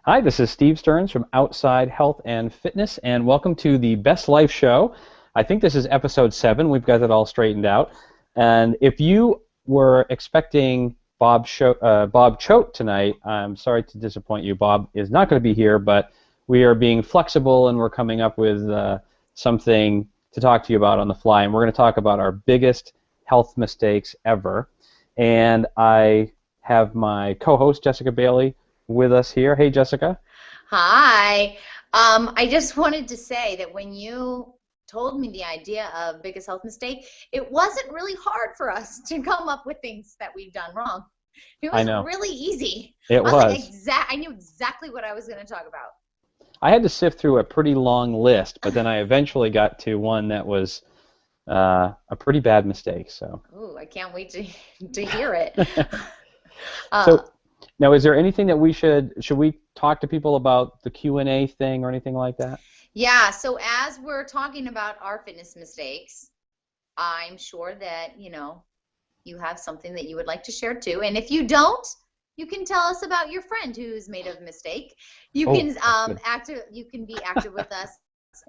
Hi, this is Steve Stearns from Outside Health and Fitness, and welcome to the Best Life Show. I think this is episode 7. We've got it all straightened out. And if you were expecting Bob Choate tonight, I'm sorry to disappoint you. Bob is not going to be here, but we are being flexible and we're coming up with something to talk to you about on the fly. And we're going to talk about our biggest health mistakes ever. And I have my co-host, Jessica Bailey, with us here. Hey, Jessica. Hi. I just wanted to say that when you told me the idea of biggest health mistake, it wasn't really hard for us to come up with things that we've done wrong. It I was know. really easy. It was. I knew exactly what I was going to talk about. I had to sift through a pretty long list, but then I eventually got to one that was a pretty bad mistake. So. Ooh, I can't wait to hear it. So now, is there anything that should we talk to people about the Q&A thing or anything like that? Yeah, so as we're talking about our fitness mistakes, I'm sure that, you have something that you would like to share too. And if you don't, you can tell us about your friend who's made a mistake. You can be active with us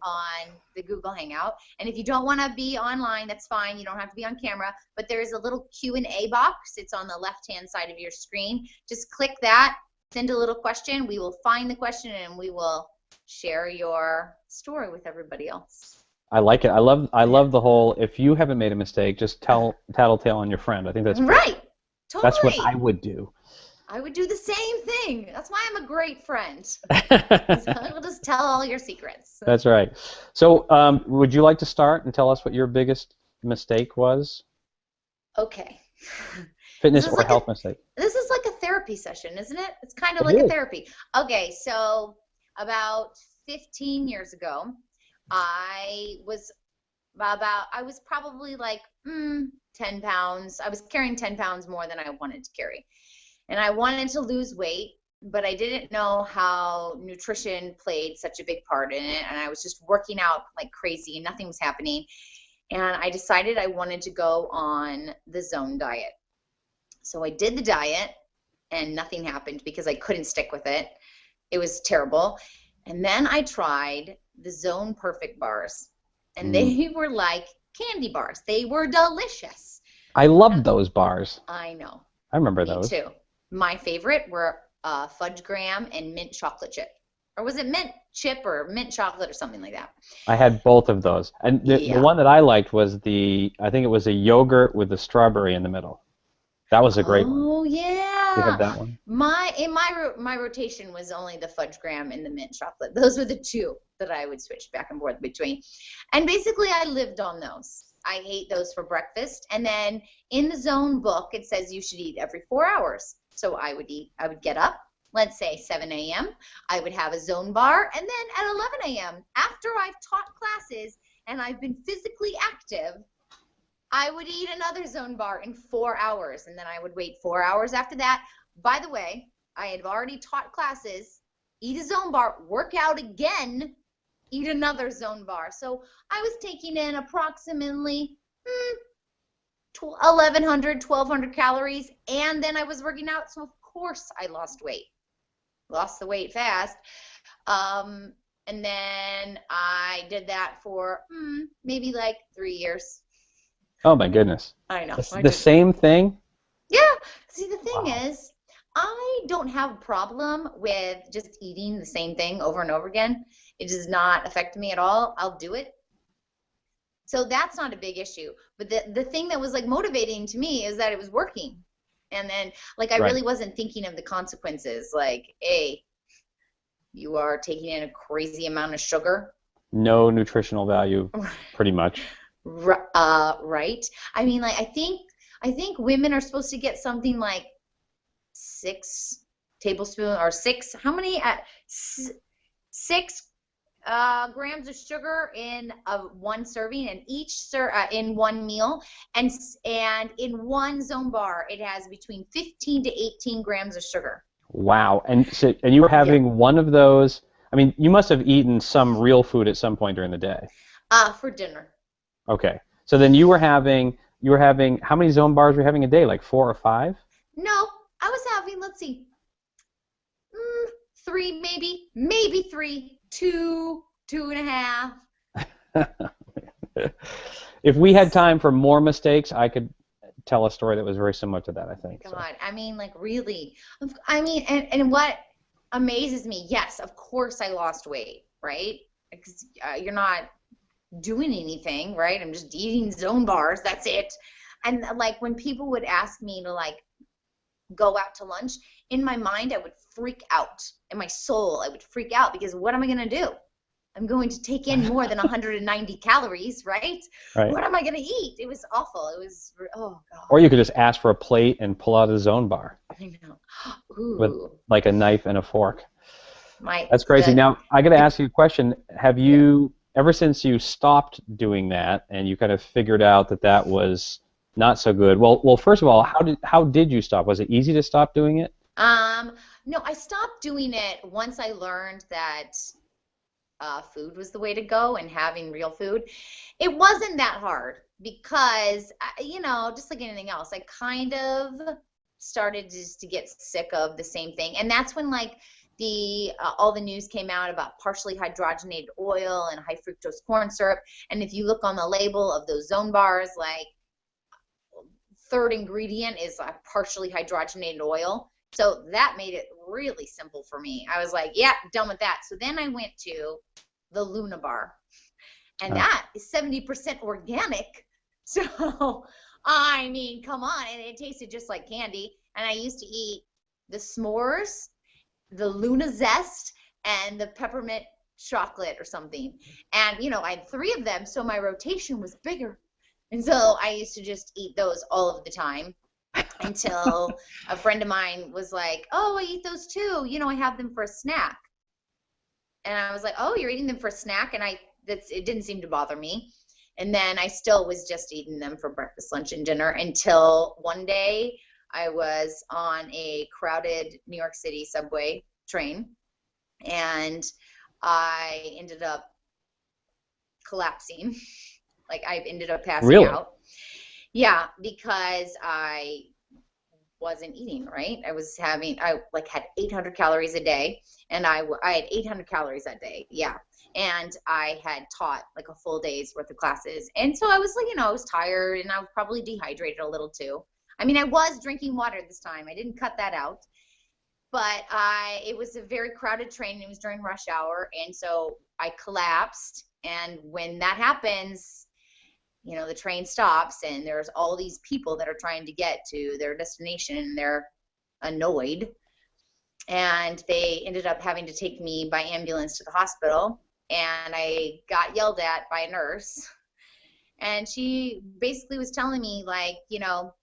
on the Google Hangout. And if you don't want to be online, that's fine. You don't have to be on camera, but there is a little Q&A box. It's on the left-hand side of your screen. Just click that, send a little question. We will find the question and we will share your story with everybody else. I like it. I love the whole, if you haven't made a mistake, just tattletale on your friend. I think that's right. Totally. That's what I would do. I would do the same thing. That's why I'm a great friend. I will just tell all your secrets. That's right. So would you like to start and tell us what your biggest mistake was? Okay. Fitness or health mistake? This is like a therapy session, isn't it? It's kind of like a therapy. Okay, so about 15 years ago, I was probably like 10 pounds. I was carrying 10 pounds more than I wanted to carry. And I wanted to lose weight, but I didn't know how nutrition played such a big part in it. And I was just working out like crazy and nothing was happening. And I decided I wanted to go on the Zone diet. So I did the diet and nothing happened because I couldn't stick with it. It was terrible. And then I tried the Zone Perfect bars. And they were like candy bars. They were delicious. I loved those bars. I know. I remember those. Me too. My favorite were fudge graham and mint chocolate chip. Or was it mint chip or mint chocolate or something like that? I had both of those. And the one that I liked was I think it was a yogurt with a strawberry in the middle. That was a great one. Oh, yeah. You had that one? My rotation was only the fudge graham and the mint chocolate. Those were the two that I would switch back and forth between. And basically I lived on those. I ate those for breakfast. And then in the Zone book, it says you should eat every 4 hours. So I would get up, let's say 7 a.m. I would have a Zone bar. And then at 11 a.m., after I've taught classes and I've been physically active, I would eat another Zone bar in 4 hours. And then I would wait 4 hours after that. By the way, I had already taught classes, eat a Zone bar, work out again, eat another Zone bar. So I was taking in approximately 1,100 calories, and then I was working out, so of course I lost weight. Lost the weight fast. And then I did that for maybe like 3 years. Oh my goodness. I know. The same thing? Yeah. See, the thing is, I don't have a problem with just eating the same thing over and over again. It does not affect me at all. I'll do it. So that's not a big issue. But the thing that was like motivating to me is that it was working. And then like I really wasn't thinking of the consequences. Like, hey, you are taking in a crazy amount of sugar. No nutritional value, pretty much. Right. I mean, like I think women are supposed to get something like 6 tablespoons or 6. How many? 6 grams of sugar in one serving, and in one meal, and in one Zone bar it has between 15 to 18 grams of sugar. Wow. And you were having one of those. I mean, you must have eaten some real food at some point during the day. For dinner. Okay. So then you were having how many Zone bars were you having a day? Like 4 or 5? No, I was having, let's see, 3, maybe 3, 2, 2.5. If we had time for more mistakes, I could tell a story that was very similar to that, I think. God, so. I mean, like, really. I mean, and what amazes me, yes, of course I lost weight, right? Because you're not doing anything, right? I'm just eating zone bars, that's it. And like when people would ask me to like go out to lunch, in my mind I would freak out. In my soul, I would freak out because what am I going to do? I'm going to take in more than 190 calories, right? Right. What am I going to eat? It was awful. It was, oh, God. Or you could just ask for a plate and pull out a zone bar. I know. Ooh. With like a knife and a fork. My, That's crazy. Now, I got to ask you a question. Have you, ever since you stopped doing that and you kind of figured out that that was not so good, well, first of all, how did you stop? Was it easy to stop doing it? No, I stopped doing it once I learned that food was the way to go and having real food. It wasn't that hard because, you know, just like anything else, I kind of started just to get sick of the same thing. And that's when like all the news came out about partially hydrogenated oil and high fructose corn syrup. And if you look on the label of those zone bars, like third ingredient is a partially hydrogenated oil. So that made it really simple for me. I was like, yeah, done with that. So then I went to the Luna bar, and that is 70% organic. So, I mean, come on. And it tasted just like candy. And I used to eat the s'mores, the Luna Zest, and the peppermint chocolate or something. And, you know, I had 3 of them, so my rotation was bigger. And so I used to just eat those all of the time. Until a friend of mine was like, oh, I eat those too. You know, I have them for a snack. And I was like, oh, you're eating them for a snack? And it didn't seem to bother me. And then I still was just eating them for breakfast, lunch, and dinner until one day I was on a crowded New York City subway train. And I ended up collapsing. Like I ended up passing out. Yeah, because I wasn't eating right. I had 800 calories a day, and I had 800 calories that day. Yeah, and I had taught like a full day's worth of classes, and so I was like, you know, I was tired, and I was probably dehydrated a little too. I mean, I was drinking water this time. I didn't cut that out, but it was a very crowded train. It was during rush hour, and so I collapsed. And when that happens, you know, the train stops and there's all these people that are trying to get to their destination and they're annoyed. And they ended up having to take me by ambulance to the hospital. And I got yelled at by a nurse. And she basically was telling me, like, you know,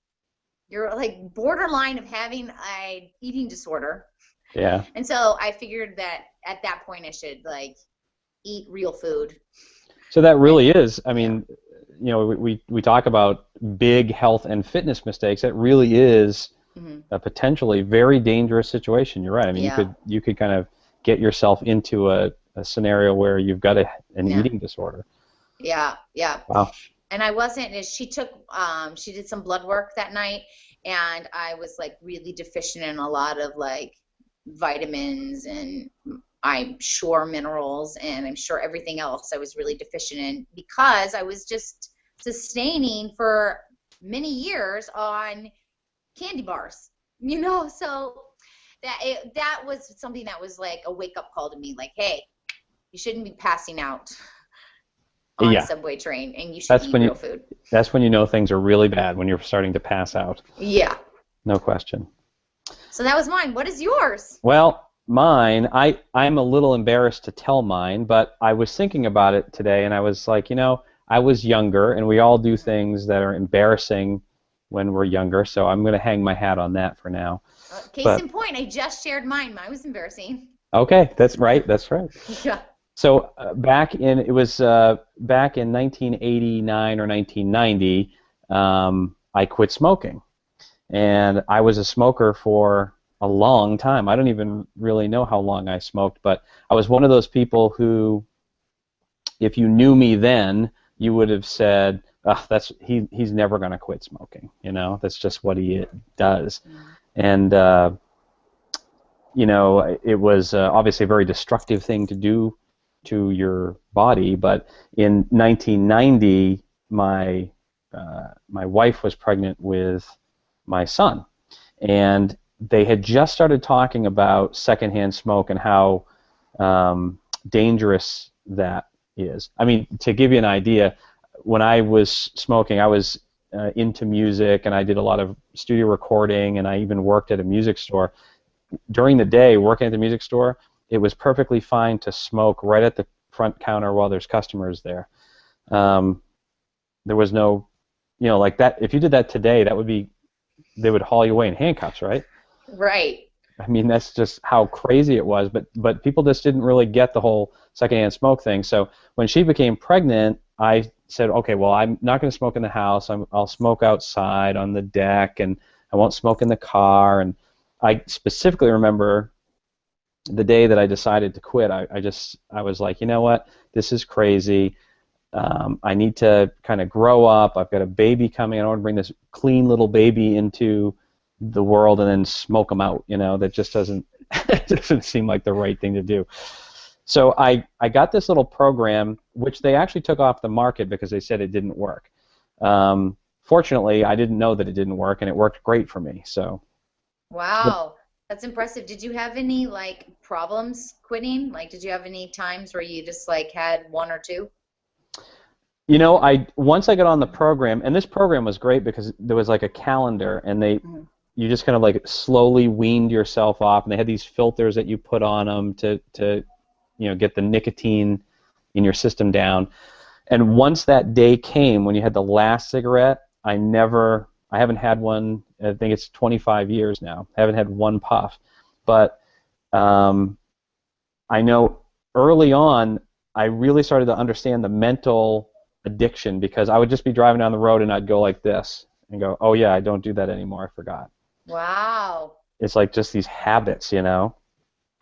you're like borderline of having an eating disorder. Yeah. And so I figured that at that point I should like eat real food. So that really is, I mean, you know, we talk about big health and fitness mistakes. It really is a potentially very dangerous situation. You're right. I mean, you could kind of get yourself into a scenario where you've got an eating disorder. Yeah, yeah. Wow. And I wasn't. She did some blood work that night, and I was like really deficient in a lot of like vitamins and I'm sure minerals, and I'm sure everything else I was really deficient in because I was just sustaining for many years on candy bars, you know. So that was something that was like a wake-up call to me, like, hey, you shouldn't be passing out on a subway train, and you should eat real food. That's when you know things are really bad, when you're starting to pass out. Yeah. No question. So that was mine. What is yours? Well, mine, I'm a little embarrassed to tell mine, but I was thinking about it today, and I was like, you know, I was younger, and we all do things that are embarrassing when we're younger, so I'm going to hang my hat on that for now. Case in point, I just shared mine. Mine was embarrassing. Okay, that's right. That's right. Yeah. So back in 1989 or 1990, I quit smoking, and I was a smoker for a long time. I don't even really know how long I smoked, but I was one of those people who, if you knew me then, you would have said, he's never going to quit smoking. You know, that's just what he does. And you know, it was obviously a very destructive thing to do to your body. But in 1990, my wife was pregnant with my son, and they had just started talking about secondhand smoke and how dangerous that is. I mean, to give you an idea, when I was smoking, I was into music, and I did a lot of studio recording, and I even worked at a music store. During the day, working at the music store, it was perfectly fine to smoke right at the front counter while there's customers there. There was no, you know, like that. If you did that today, that would be, they would haul you away in handcuffs, right? Right. I mean, that's just how crazy it was. But people just didn't really get the whole secondhand smoke thing. So when she became pregnant, I said, okay, well, I'm not going to smoke in the house. I'll smoke outside on the deck, and I won't smoke in the car. And I specifically remember the day that I decided to quit. I was like, you know what? This is crazy. I need to kind of grow up. I've got a baby coming. I don't want to bring this clean little baby into the world and then smoke them out. You know, that just doesn't doesn't seem like the right thing to do. So I got this little program, which they actually took off the market because they said it didn't work. Fortunately, I didn't know that it didn't work, and it worked great for me. So. Wow, that's impressive. Did you have any like problems quitting? Like, did you have any times where you just like had one or two? You know, once I got on the program, and this program was great because there was like a calendar, and you just kind of like slowly weaned yourself off, and they had these filters that you put on them to you know, get the nicotine in your system down. And once that day came when you had the last cigarette, I haven't had one. I think it's 25 years now. I haven't had one puff, but I know early on I really started to understand the mental addiction, because I would just be driving down the road and I'd go like this and go, oh yeah, I don't do that anymore, I forgot. Wow. It's like just these habits, you know.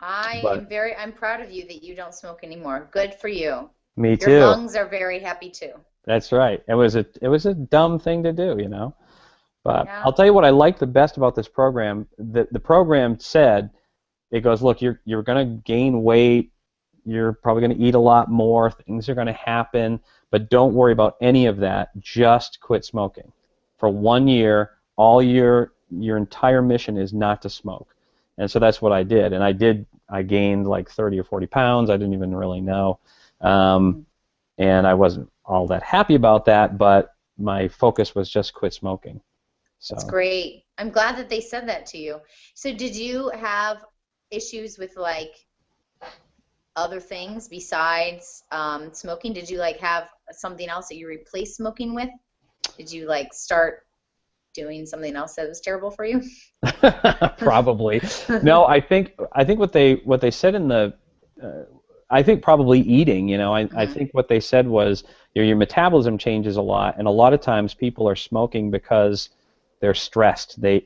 But I'm proud of you that you don't smoke anymore. Good for you. me Your too. lungs are very happy too. That's right. It was a dumb thing to do, you know. But Yeah. I'll tell you what I like the best about this program. The program said, it goes, look, you're going to gain weight, you're probably going to eat a lot more, things are going to happen, but don't worry about any of that. Just quit smoking. For 1 year, all your entire mission is not to smoke. And so that's what I did. And I gained like 30 or 40 pounds. I didn't even really know. And I wasn't all that happy about that, but my focus was just quit smoking. So. That's great. I'm glad that they said that to you. So did you have issues with like other things besides smoking? Did you like have something else that you replaced smoking with? Did you like start doing something else that was terrible for you? Probably. No, I think what they said in the I think probably eating, you know, I think what they said was your metabolism changes a lot, and a lot of times people are smoking because they're stressed. They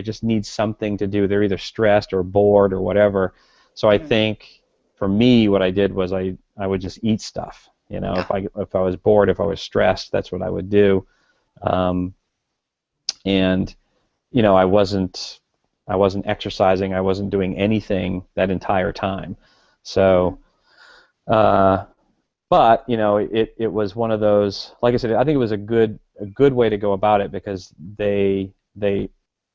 just need something to do. They're either stressed or bored or whatever. So I think for me, what I did was I would just eat stuff. You know, if I was bored, if I was stressed, that's what I would do. And you know, I wasn't exercising. I wasn't doing anything that entire time. So, but you know, it was one of those. Like I said, I think it was a good way to go about it, because they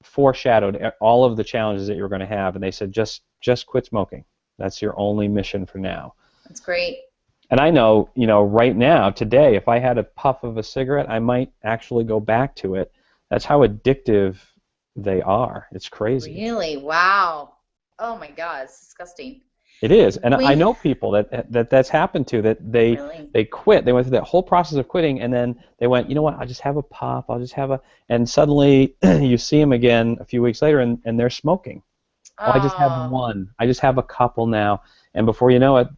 foreshadowed all of the challenges that you were going to have, and they said just quit smoking. That's your only mission for now. That's great. And I know, you know, right now, today, if I had a puff of a cigarette, I might actually go back to it. That's how addictive they are. It's crazy. Really? Wow. Oh my God, it's disgusting. It is, and I know people that's happened to, that they quit. They went through that whole process of quitting, and then they went, you know what? I'll just have a puff. I'll just have and suddenly you see them again a few weeks later, and they're smoking. Oh, I just have one. I just have a couple now, and before you know it,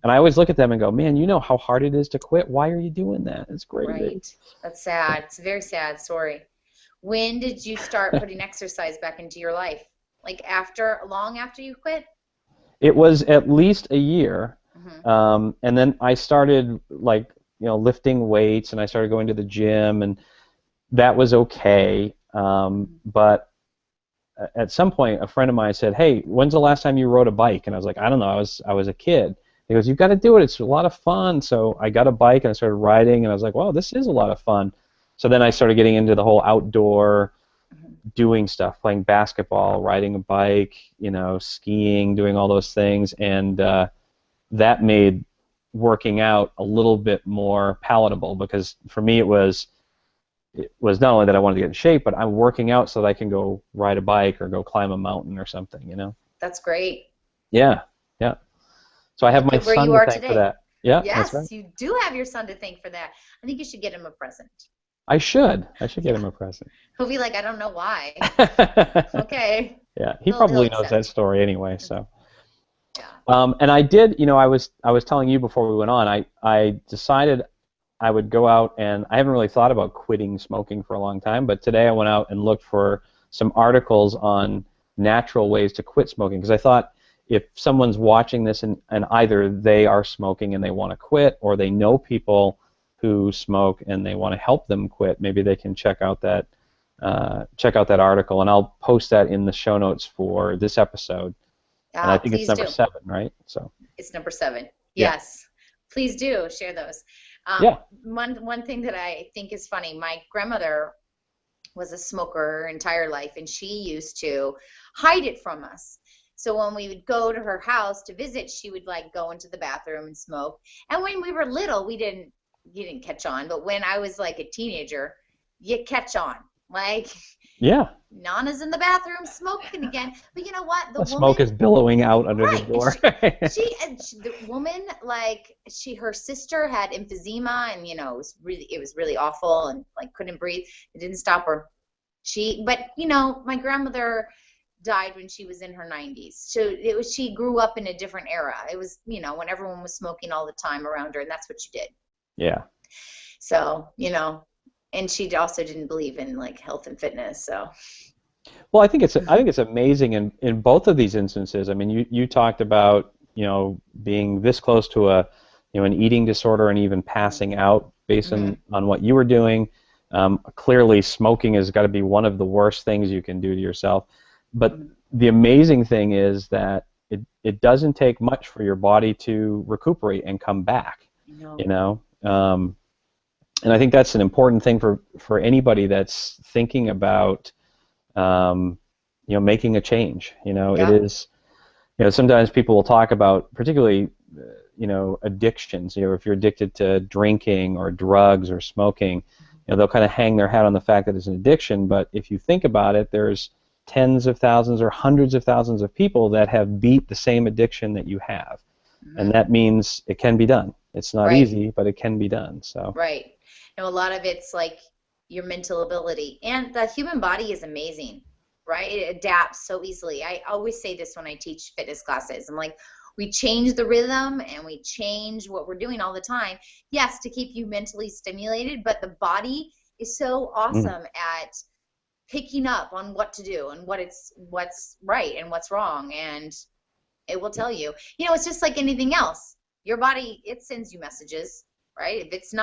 and I always look at them and go, man, you know how hard it is to quit. Why are you doing that? It's crazy. Right. That's sad. It's a very sad story. When did you start putting exercise back into your life? Like long after you quit? It was at least a year, and then I started lifting weights, and I started going to the gym, and that was okay. But at some point, a friend of mine said, "Hey, when's the last time you rode a bike?" And I was like, "I don't know. I was a kid." He goes, "You've got to do it. It's a lot of fun." So I got a bike and I started riding, and I was like, "Wow, this is a lot of fun." So then I started getting into the whole outdoor doing stuff, playing basketball, riding a bike, skiing, doing all those things, and that made working out a little bit more palatable, because for me it was not only that I wanted to get in shape, but I'm working out so that I can go ride a bike or go climb a mountain or something. That's great. Yeah, yeah. So I have Look my at where son you to are thank for today. that. Yeah, that's right. Yes, you do have your son to thank for that. I think you should get him a present. I should get Yeah. him a present. He'll be like, I don't know why. Okay. Yeah, he He'll probably knows that accept. story anyway. So, Yeah. and I did. I was telling you before we went on. I decided I would go out, and I haven't really thought about quitting smoking for a long time, but today I went out and looked for some articles on natural ways to quit smoking, because I thought if someone's watching this and either they are smoking and they want to quit, or they know people who smoke and they want to help them quit, maybe they can check out that article, and I'll post that in the show notes for this episode. And I think it's Please number do. 7, right? So It's number 7. yeah. Yes. Please do share those. Yeah. One thing that I think is funny, my grandmother was a smoker her entire life, and she used to hide it from us. So when we would go to her house to visit, she would like go into the bathroom and smoke. And when we were little, you didn't catch on, but when I was like a teenager, you catch on. Like, Yeah. Nana's in the bathroom smoking again. But you know what? The smoke is billowing out under the door. The woman, like, her sister had emphysema, and it was really awful, and like couldn't breathe. It didn't stop her. But my grandmother died when she was in her 90s. So she grew up in a different era. It was when everyone was smoking all the time around her, and that's what she did. Yeah. So and she also didn't believe in like health and fitness. So. Well, I think it's amazing in both of these instances. I mean, you talked about being this close to an eating disorder and even passing out based on what you were doing. Clearly, smoking has got to be one of the worst things you can do to yourself. But the amazing thing is that it doesn't take much for your body to recuperate and come back. And I think that's an important thing for anybody that's thinking about making a change. It is. Sometimes people will talk about, particularly, addictions. If you're addicted to drinking or drugs or smoking, they'll kind of hang their hat on the fact that it's an addiction. But if you think about it, there's tens of thousands or hundreds of thousands of people that have beat the same addiction that you have, and that means it can be done. It's not easy, but it can be done. So. Right. A lot of it's like your mental ability, and the human body is amazing, right? It adapts so easily. I always say this when I teach fitness classes. I'm like, we change the rhythm and we change what we're doing all the time. Yes, to keep you mentally stimulated, but the body is so awesome at picking up on what to do and what's right and what's wrong, and it will tell you. It's just like anything else. Your body, it sends you messages. Right? If it's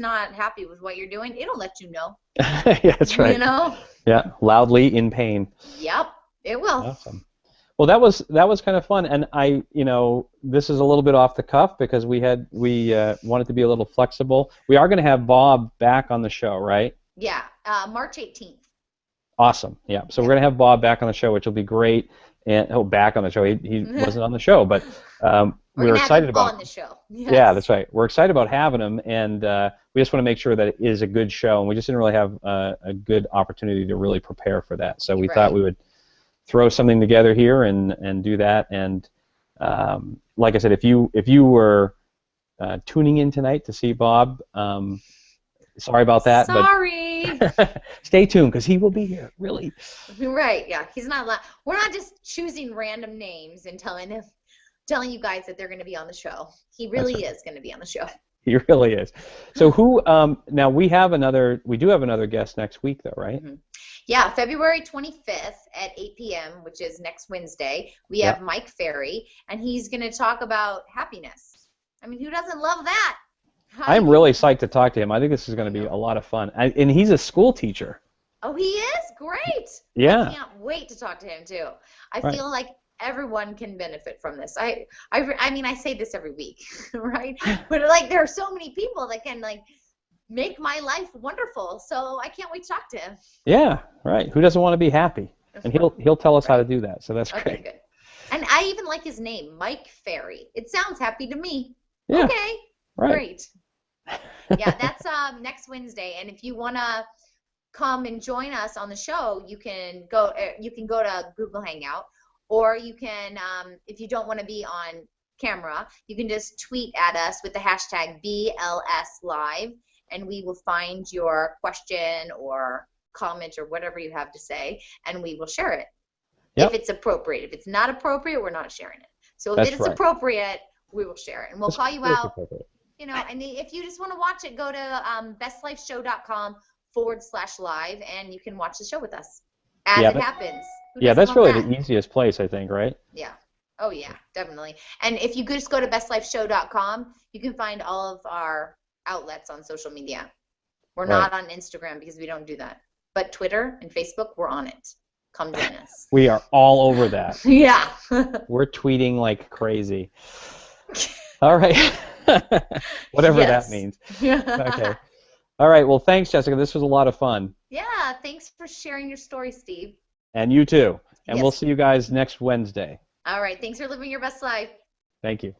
not happy with what you're doing, it'll let you know. Yeah, that's right. Yeah, loudly in pain. Yep, it will. Awesome. Well, that was kind of fun, and this is a little bit off the cuff because we wanted to be a little flexible. We are going to have Bob back on the show, right? Yeah, March 18th. Awesome. Yeah. So we're going to have Bob back on the show, which will be great. And back on the show. He wasn't on the show, but we're excited about. On the show. Yes. Yeah, that's right. We're excited about having him, and we just want to make sure that it is a good show, and we just didn't really have a good opportunity to really prepare for that. So we thought we would throw something together here and do that. And like I said, if you were tuning in tonight to see Bob, sorry about that. Sorry. But stay tuned because he will be here. Really. Right. Yeah. He's not. We're not just choosing random names and telling you guys that they're going to be on the show. He really is going to be on the show. He really is. So who? Now we do have another guest next week, though, right? Yeah, February 25th at 8 p.m., which is next Wednesday. We have Mike Ferry, and he's going to talk about happiness. I mean, who doesn't love that? I'm really psyched to talk to him. I think this is going to be a lot of fun. And he's a school teacher. Oh, he is? Great. I Yeah. can't wait to talk to him too. I Right. feel like everyone can benefit from this. I mean, I say this every week, right? But like, there are so many people that can like make my life wonderful. So I can't wait to talk to him. Yeah. Right. Who doesn't want to be happy? And he'll tell us how to Right. do that. So that's Okay, great. good. And I even like his name, Mike Ferry. It sounds happy to me. Yeah. Okay, Right. great. Yeah, that's next Wednesday. And if you want to come and join us on the show, you can go to Google Hangout, or you can if you don't want to be on camera, you can just tweet at us with the hashtag BLSLive, and we will find your question or comment or whatever you have to say, and we will share it if Yep. it's appropriate. If it's not appropriate, we're not sharing it. So if it That's is right. appropriate, we will share it, and we'll call you It's out. appropriate. And if you just want to watch it, go to bestlifeshow.com/live, and you can watch the show with us as Yeah. it happens. Who Yeah. doesn't That's love really that? the easiest place, I think. Right. Yeah. Oh, yeah, definitely. And if you just go to bestlifeshow.com, you can find all of our outlets on social media. We're Right. not on Instagram because we don't do that. But Twitter and Facebook, we're on it. Come join us. We are all over that. Yeah. We're tweeting like crazy. All right. Whatever that means. Okay. All right. Well, thanks, Jessica. This was a lot of fun. Yeah. Thanks for sharing your story, Steve. And you too. And Yes. we'll see you guys next Wednesday. All right. Thanks for living your best life. Thank you.